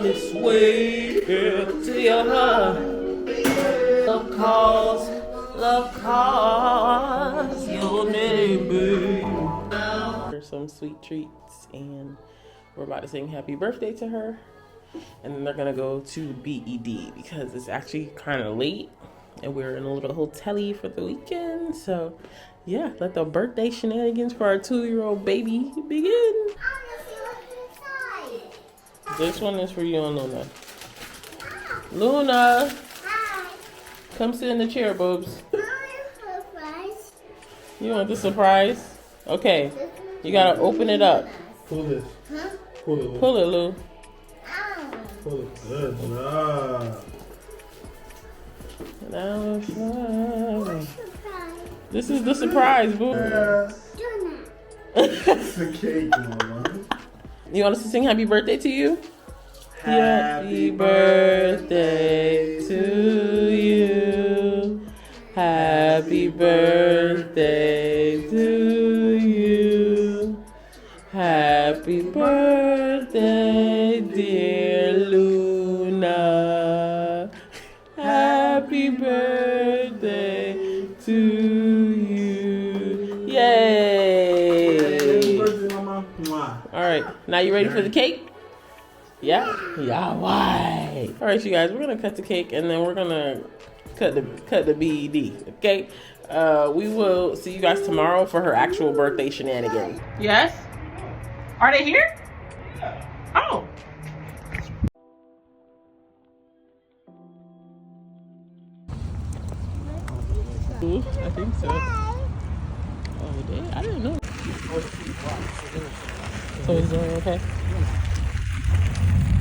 this way, girl, to your heart. Love calls your name, babe. There's some sweet treats, and we're about to sing happy birthday to her. And then they're gonna go to BED because it's actually kind of late and we're in a little hotel-y for the weekend. So yeah, let the birthday shenanigans for our 2-year-old baby begin. This one is for you and Luna. Luna, come sit in the chair, boobs. You want the surprise? Okay, you gotta open it up. Pull this. Pull it, Lou. Pull it, Lou. Pull it. Good job. This is the surprise, boo. It's a cake, Mama. You want us to sing happy birthday to you? Happy birthday to you. Happy birthday to you. Happy birthday, dear Luna. Happy birthday to you. Yay! Happy birthday, Mama. All right, now you ready for the cake? Yeah? Yeah, why? All right, you guys, we're gonna cut the cake and then we're gonna cut the BED, okay? We will see you guys tomorrow for her actual birthday shenanigans. Yes? Are they here? Yeah. Oh. I think so. Oh, they? I didn't know. So is that okay?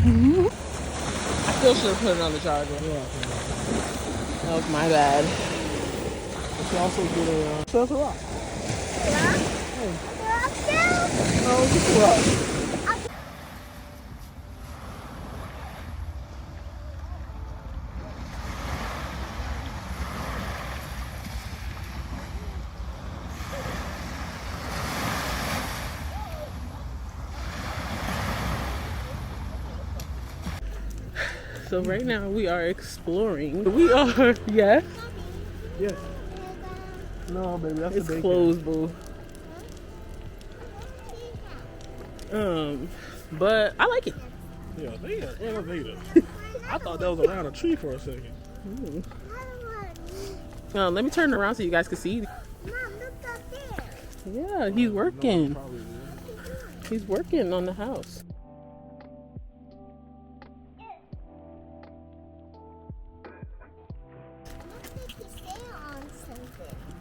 I still should have put it on the charger. Yeah. That was my bad. She also did a Chelsea rock. Yeah? Hey. Rock too? No, just a rock. So right now we are exploring. We are, yes? Yes. No, baby, that's It's a daycare. closed, boo. But I like it. Yeah, they are innovative. I thought that was around a tree for a second. Let me turn it around so you guys can see. Mom, look up there. Yeah, he's working. Probably will. He's working on the house.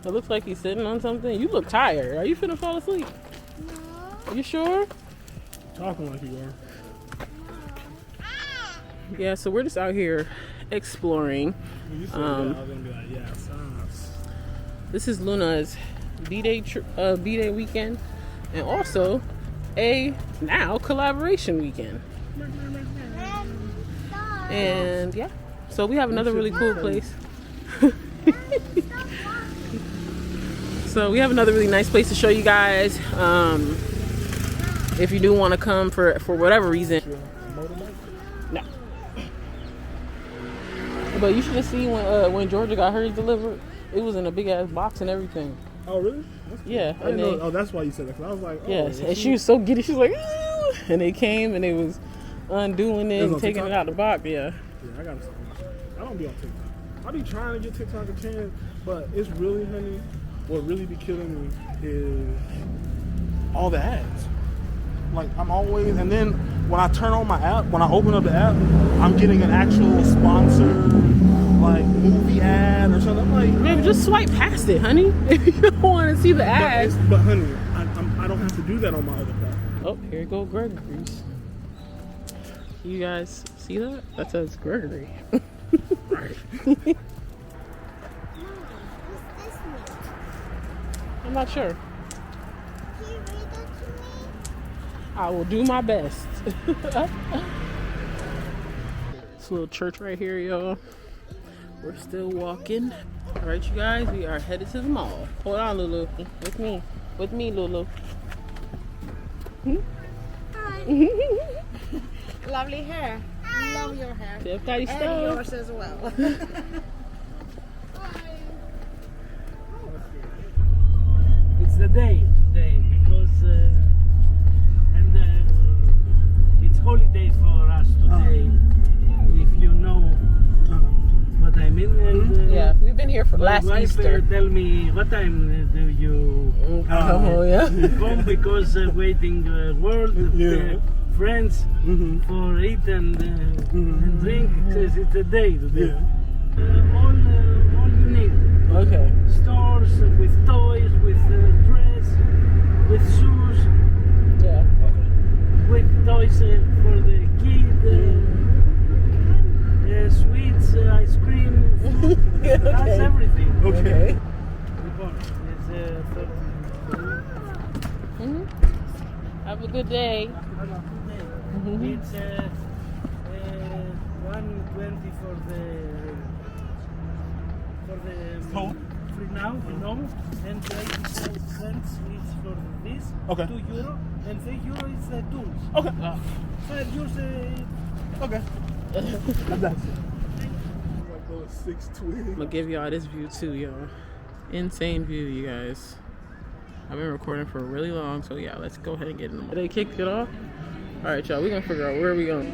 It looks like he's sitting on something. You look tired. Are you finna fall asleep? No. You sure? Talking like you are. Yeah, so we're just out here exploring. When you said that, I was gonna be like, yeah, science. This is Luna's B-Day B-Day weekend, and also a now collaboration weekend. And yeah, so we have another really cool place. So we have another really nice place to show you guys. If you do want to come for whatever reason. No. But you should have seen when Georgia got hers delivered. It was in a big ass box and everything. Oh, really? That's cool. Yeah. I didn't know. Oh, that's why you said that. Cause I was like, oh. Yes, and she was so giddy. She was like, "Ooh," and they came and they was undoing it and taking it out the box. Yeah. Yeah, I gotta stop. I don't be on TikTok. I be trying to get TikTok a chance, but it's really, honey, what really be killing me is all the ads. Like, I'm always, and then when I turn on my app, when I open up the app, I'm getting an actual sponsored, like, movie ad or something. I'm like, Baby, just swipe past it, honey. If you don't want to see the ads. But honey, I don't have to do that on my other platform. Oh, here you go, Gregory's. You guys see that? That says Gregory. Right. I'm not sure. Can you read it to me? I will do my best. This little church right here, y'all. We're still walking. All right, you guys, we are headed to the mall. Hold on, Lulu. With me. With me, Lulu. Hi. Lovely hair. Love your hair. Tip tight And stuff. yours as well. It's the day today because it's holiday for us today. If you know what I mean. And, Yeah, we've been here for my last wife, Easter. tell me what time do you Oh, yeah. come because waiting world Yeah. friends for eat and drink. It's a day today. Yeah. All you need. Okay. Stores with toys, with dress, with shoes, Yeah. with toys for the kid, sweets, ice cream, that's Okay. everything. Okay. Mhm. Have a good day. It's 120 for the Toll? free now, you know, and 85 cents is for this. Okay. €2 and €3 is the tools. Okay. 5 euros. Okay. I got you. Like those 6 twigs. I'm gonna give y'all this view too, y'all. Insane view, you guys. I've been recording for really long, so yeah, let's go ahead and get in the. They kicked it off. All right, y'all. We're gonna figure out where we going.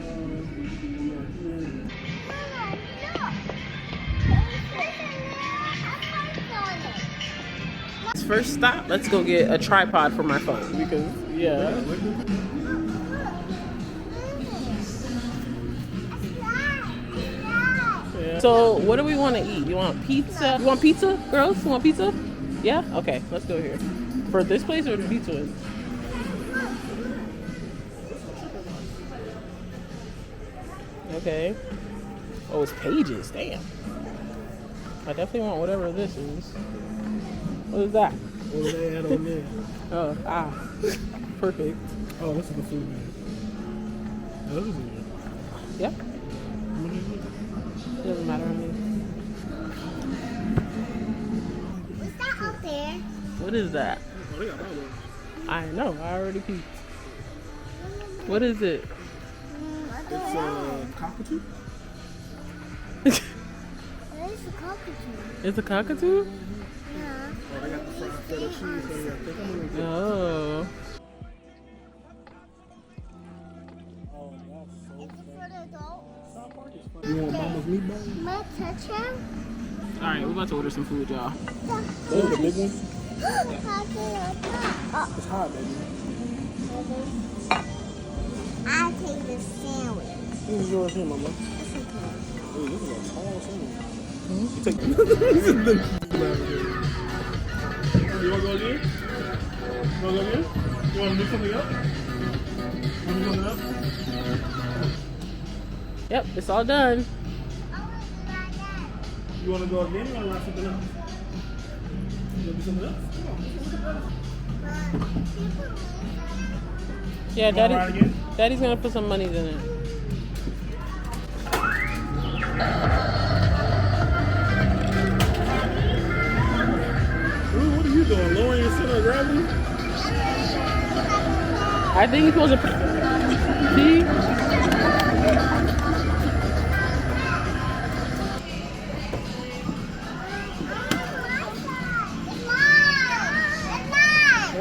First stop, let's go get a tripod for my phone because yeah. So what do we want to eat? You want pizza? You want pizza, girls? You want pizza? Yeah? Okay, let's go here. For this place or the pizza one? Okay. Oh, it's pages. Damn. I definitely want whatever this is. What is that? What do they add on there? Oh, perfect. Oh, this is the food man. Oh, this is it. Yep. Doesn't matter to me. What's that out there? What is that? Oh, they got my one. I know. I already peeked. What is it? It's a cockatoo. What is the cockatoo? It's a cockatoo? Yeah. Oh, they got the fried feta cheese. So yeah, I think I'm gonna get. Oh. Oh, that's so Is it for the adults? South Park is funny. You want mama's meatballs? May I touch him? All right, we're about to order some food, y'all. Those are the big ones. How can I touch? It's hot, baby. I'll take the sandwich. This is yours here, mama. It's okay. Ooh, this is a tall sandwich. You take You want to go again? You want to go again? You want to do something else? Want to do something else? Yep, it's all done. You want to go again? You want to wrap something else? You want to do something else? Come on. Yeah, You wanna ride again? Daddy's gonna put some monies in it. Ooh, what are you doing? Lowering your center of gravity? I think you're supposed to. See?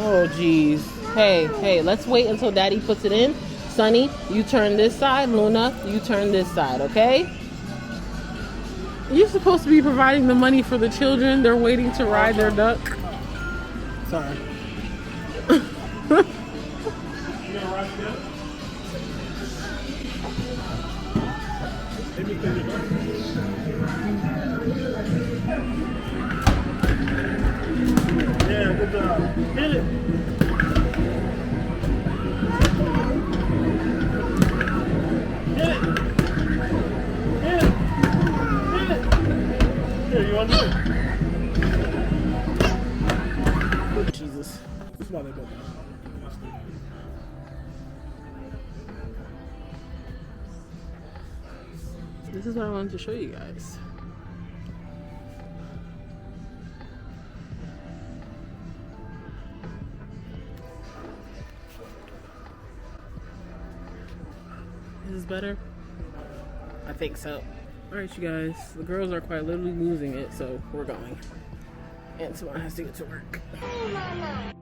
Oh, geez. Hey, let's wait until Daddy puts it in. Sonny, you turn this side. Luna, you turn this side, okay? You're supposed to be providing the money for the children. They're waiting to ride their duck. Sorry. You gonna ride together? Maybe clean it up. Yeah, good job. Hit it. Hit it. Hit it. Hit it. Here, you want to do it? Jesus. This is why they built that. This is what I wanted to show you guys. Is this better? I think so. All right, you guys. The girls are quite literally losing it, so we're going. And someone has to get to work. Hey, Mama.